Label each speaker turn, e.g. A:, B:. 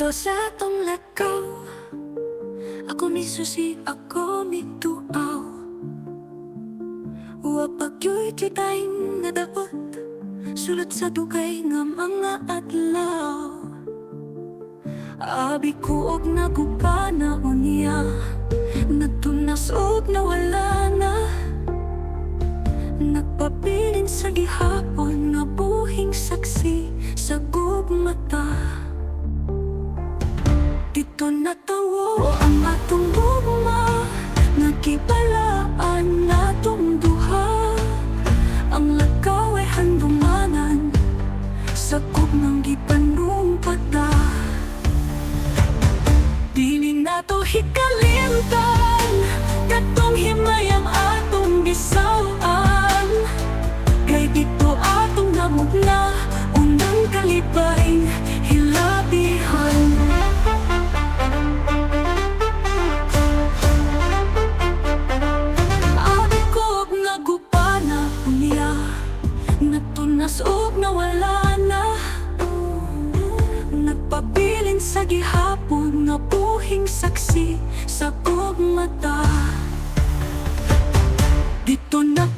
A: Dito sa tong lakaw, ako ni susi, ako ni tuaw. Wa pagyo'y titayng nga dapat sulat sa dugay nga mga adlaw. Abi ko og nagupana unya, nagtunas og nawala na. Nagpabilin sa gihapon nga buhing saksi sa gugmata. Dito natawo ang atong gugma, nagibalaan natong duha. Ang lakaw ay handunganan sa gugmang gipanumpada. Dili nato hikalimtan katong himayang atong gisawan. Kay dito atong namugna unang kalibaing hilabihan. Abi ko og nagupana unya, nagtunas og nawala na. Nagpabilin sa gihapon nga buhing saksi sa gugmata. Dito na